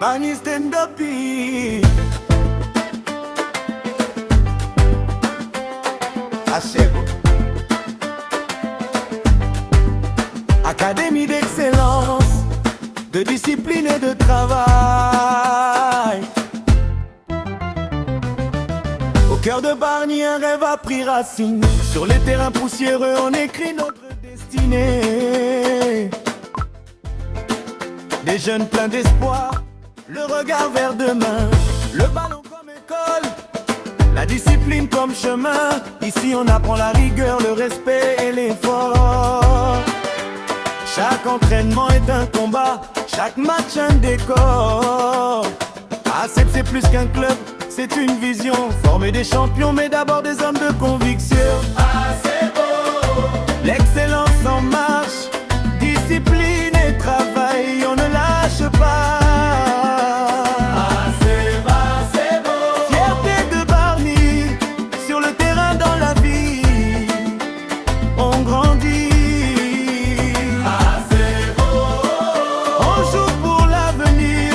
Bani stand up Achego Académie d'excellence, de discipline et de travail. Au cœur de Bargny, un rêve a pris racine. Sur les terrains poussiéreux, on écrit notre destinée. Des jeunes pleins d'espoir, le regard vers demain, le ballon comme école, la discipline comme chemin. Ici on apprend la rigueur, le respect et l'effort. Chaque entraînement est un combat, chaque match un décor. ACEP c'est plus qu'un club, c'est une vision. Former des champions mais d'abord des hommes de conviction. L'excellence en marche, discipline et travail, on ne lâche pas. Fierté de Bargny, sur le terrain, dans la vie, on grandit. On joue pour l'avenir,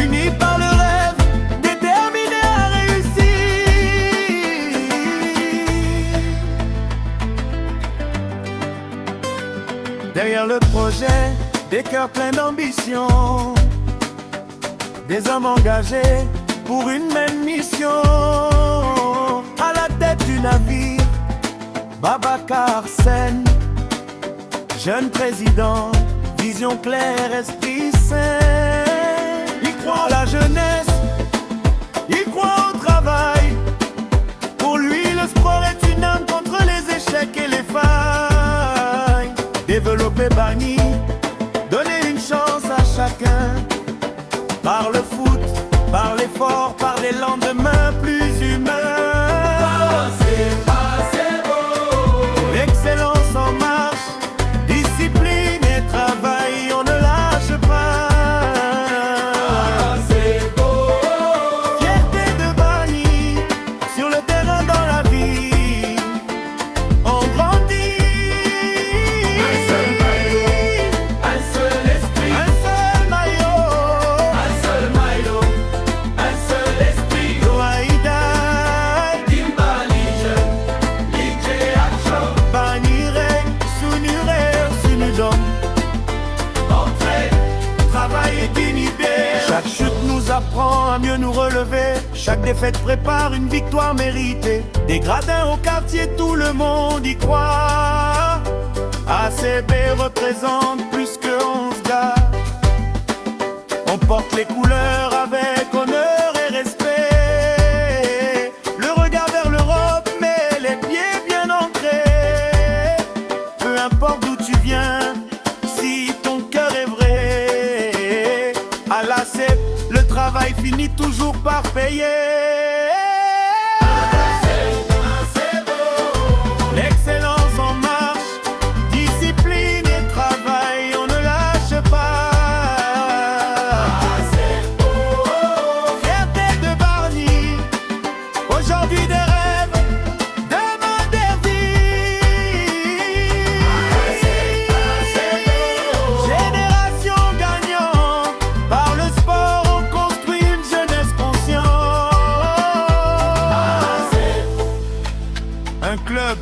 unis par le rêve, déterminés à réussir. Derrière le projet, des cœurs pleins d'ambition, des hommes engagés pour une même mission. À la tête du navire, Babacar Sen, jeune président, vision claire, esprit sain. Il croit à la jeunesse, il croit au travail. Pour lui, le sport est une arme contre les échecs et les failles. Développer Bargny, donner une chance à chacun. Par le foot, par l'effort, par les lendemains plus humains. L'excellence en marche, discipline et travail, on ne lâche pas. Fierté de Bargny, sur le terrain, dans la vie, on grandit. Un seul maillot, un seul esprit, un seul maillot, un seul maillot, un seul esprit. Loaïda, Timbali, Ligue Action, Bargny Reg, Sunureur, Sunudom. Entraide, travail et dignité. Chaque chute nous apprend à mieux nous relever. Chaque défaite prépare une victoire méritée. Des gradins au quartier, tout le monde y croit. ACB représente plus que 11 gars. On porte les couleurs avec honneur et respect. Le regard vers l'Europe, mais les pieds bien ancrés. Peu importe d'où tu viens, si ton cœur est vrai. À l'ACEP, le travail finit toujours par payer. L'excellence en marche, discipline et travail, on ne lâche pas. Fierté de Bargny, aujourd'hui des rêves, demain des vies. Génération gagnante, par le sport on construit une jeunesse consciente. Un club,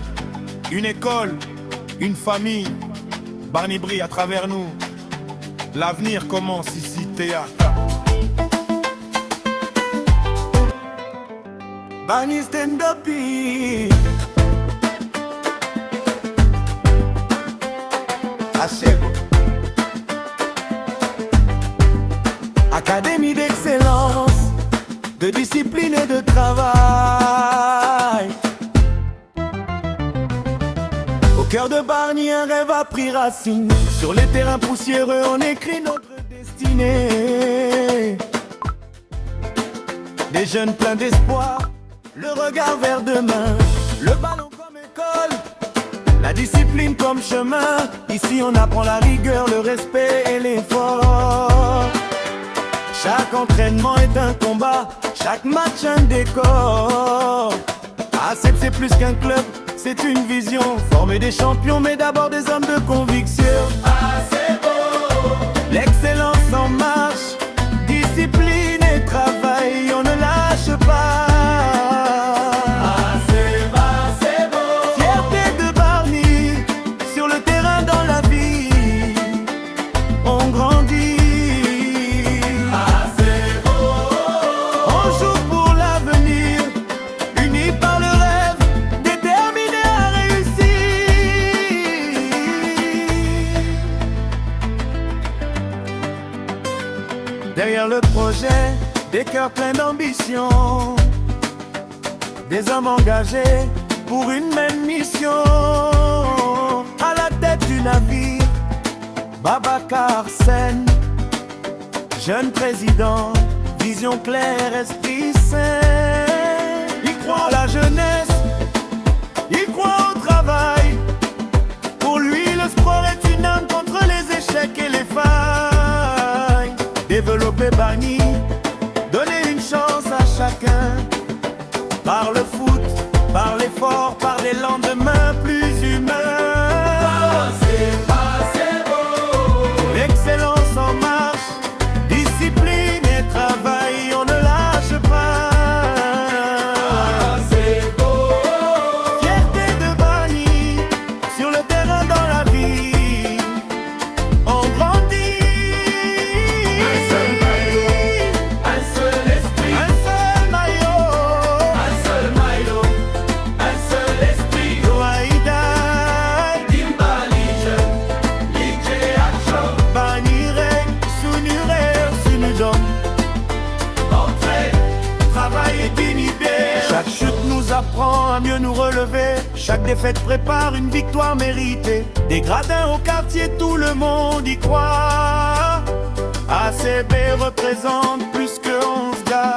une école, une famille, Bargny brille à travers nous. L'avenir commence ici, théâtre. Bargny stand up. Achego Académie d'excellence, de discipline et de travail. Au cœur de Bargny, un rêve a pris racine. Sur les terrains poussiéreux, on écrit notre destinée. Des jeunes pleins d'espoir, le regard vers demain. Le ballon comme école, la discipline comme chemin. Ici on apprend la rigueur, le respect et l'effort. Chaque entraînement est un combat, chaque match un décor. ACEP c'est plus qu'un club, c'est une vision. Former des champions mais d'abord des hommes de conviction. ACEP, l'excellence en marche, discipline et travail, on ne lâche pas. Fierté de Bargny, sur le terrain, dans la vie, on grandit. On joue pour l'avenir, unis par le rêve, déterminés à réussir. Derrière le projet, des cœurs pleins d'ambition, des hommes engagés pour une même mission. À la tête du navire, Babacar Sen, jeune président, vision claire, esprit sain. Il croit à la jeunesse, il croit au travail. Pour lui, le sport est une arme contre les échecs et les failles. Développer Bargny, donner une chance à chacun. Par le foot, par l'effort, par des lendemains plus humains. L'excellence en marche, discipline et travail, on ne lâche pas. Fierté de Bargny, sur le terrain, dans la vie, on grandit. Un seul maillot, un seul esprit, un seul maillot, un seul maillot, un seul esprit. Loaïda, Dimbalije, Lige Action, Bargny Rek, Sunureur, Sunudom. Entraide, travail et dignité. Chaque chute nous apprend à mieux nous relever. Chaque défaite prépare une victoire méritée. Des gradins au quartier, tout le monde y croit. ACB représente plus que 11 gars.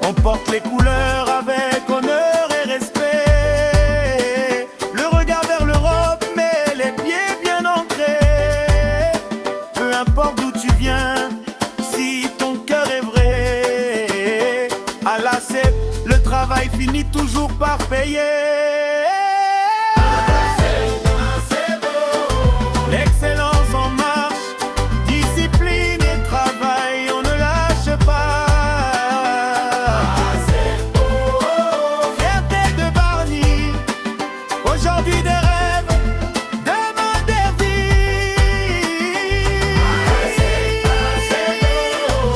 On porte les couleurs avec honneur et respect. Le regard vers l'Europe, mais les pieds bien ancrés. Peu importe d'où tu viens, si ton cœur est vrai. À l'ACEP, le travail finit toujours par payer. L'excellence en marche, discipline et travail, on ne lâche pas. Fierté de Bargny, aujourd'hui des rêves, demain des vies.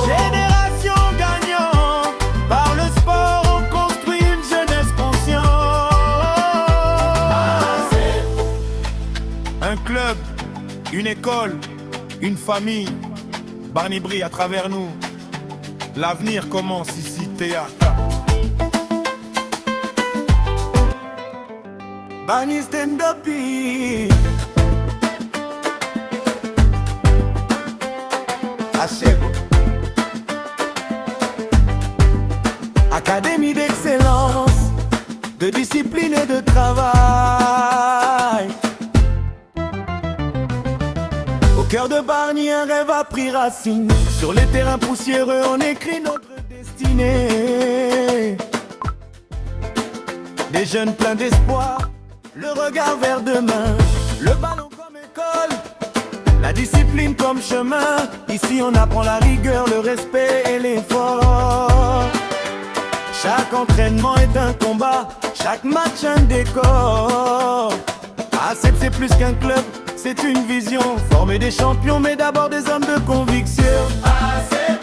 Génération gagnante, par le sport on construit une jeunesse consciente. Un club, une école, une famille, Bargny brille à travers nous. L'avenir commence ici, théâtre. Bargny stand up. Académie d'excellence, de discipline et de travail. Au cœur de Bargny, un rêve a pris racine. Sur les terrains poussiéreux, on écrit notre destinée. Des jeunes pleins d'espoir, le regard vers demain. Le ballon comme école, la discipline comme chemin. Ici on apprend la rigueur, le respect et l'effort. Chaque entraînement est un combat, chaque match un décor. ACEP c'est plus qu'un club, c'est une vision. Former des champions mais d'abord des hommes de conviction. ACEP,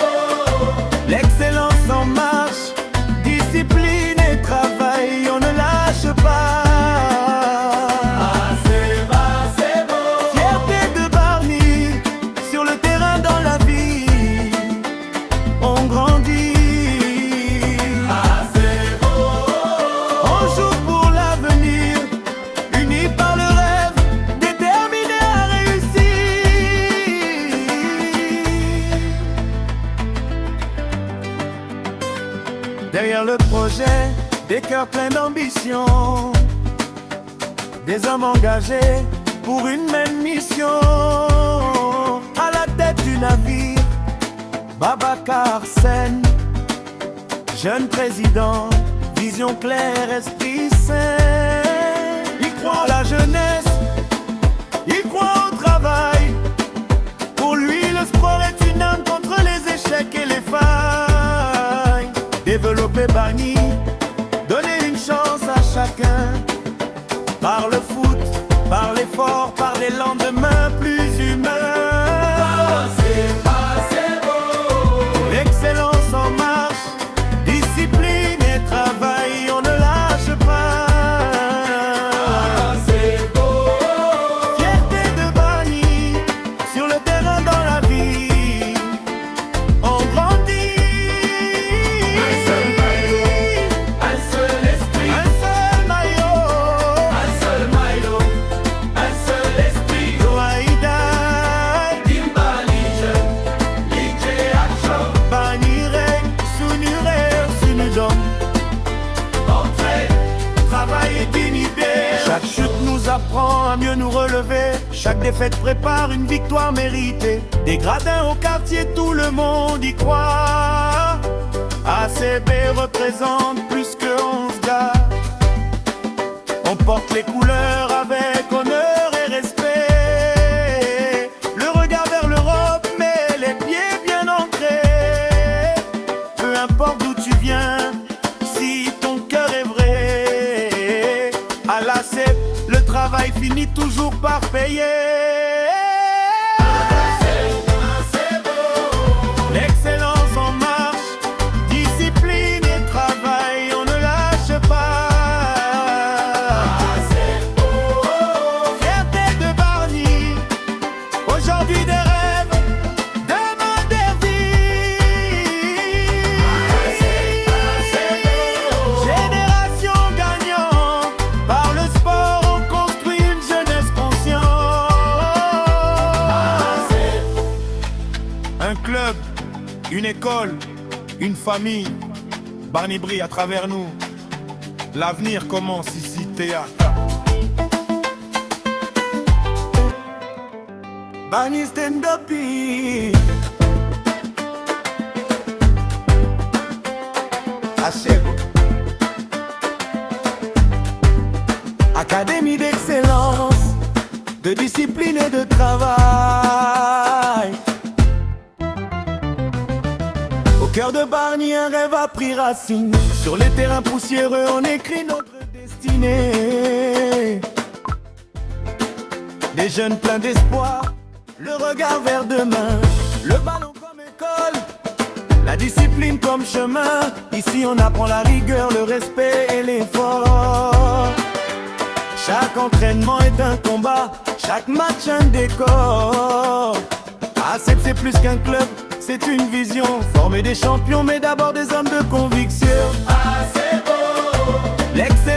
l'excellence en marche, discipline et travail, on ne lâche pas. Fierté de Bargny, sur le terrain, dans la vie, Derrière le projet, des cœurs pleins d'ambition, des hommes engagés pour une même mission. À la tête du navire, Babacar Sen, jeune président, vision claire, esprit sain. Il croit en la jeunesse, il croit au travail. Pour lui, le sport est une arme contre les échecs et les failles. Développer Bargny, donner une chance à chacun. Par le foot, par l'effort, par des lendemains plus humains. C'est beau. L'excellence en marche, discipline et travail, on ne lâche pas. C'est beau. Fierté de Bargny, sur le terrain, dans la vie, on grandit. Un seul maillot, un seul esprit. Un seul maillot, un seul maillot, un seul esprit. Joaïda, Dimbalije, Lige Action. Bargny rek, sunu réel, sunu dom. Entraide, travail et dignité. Chaque chute nous apprend à mieux nous relever. Chaque défaite prépare une victoire méritée. Des gradins au quartier, tout le monde y croit. ACB représente plus que 11 gars. On porte les couleurs avec honneur et respect. Le regard vers l'Europe, mais les pieds bien ancrés. Peu importe d'où tu viens, si ton cœur est vrai. À la CEP, le travail finit toujours par payer. L'excellence en marche, discipline et travail, on ne lâche pas. Fierté de Bargny, aujourd'hui des rêves, demain des vies. Génération gagnante, par le sport on construit une jeunesse consciente. Un club, une école, une famille, Bargny brille à travers nous. L'avenir commence ici, théâtre. Bargny stand up. Achego. Académie d'excellence, de discipline et de travail. Au cœur de Bargny, un rêve a pris racine. Sur les terrains poussiéreux, on écrit notre destinée. Des jeunes pleins d'espoir, le regard vers demain. Le ballon comme école, la discipline comme chemin. Ici on apprend la rigueur, le respect et l'effort. Chaque entraînement est un combat, chaque match un décor. ACEP c'est plus qu'un club, c'est une vision. Former des champions mais d'abord des hommes de conviction. Ah c'est beau. L'excellence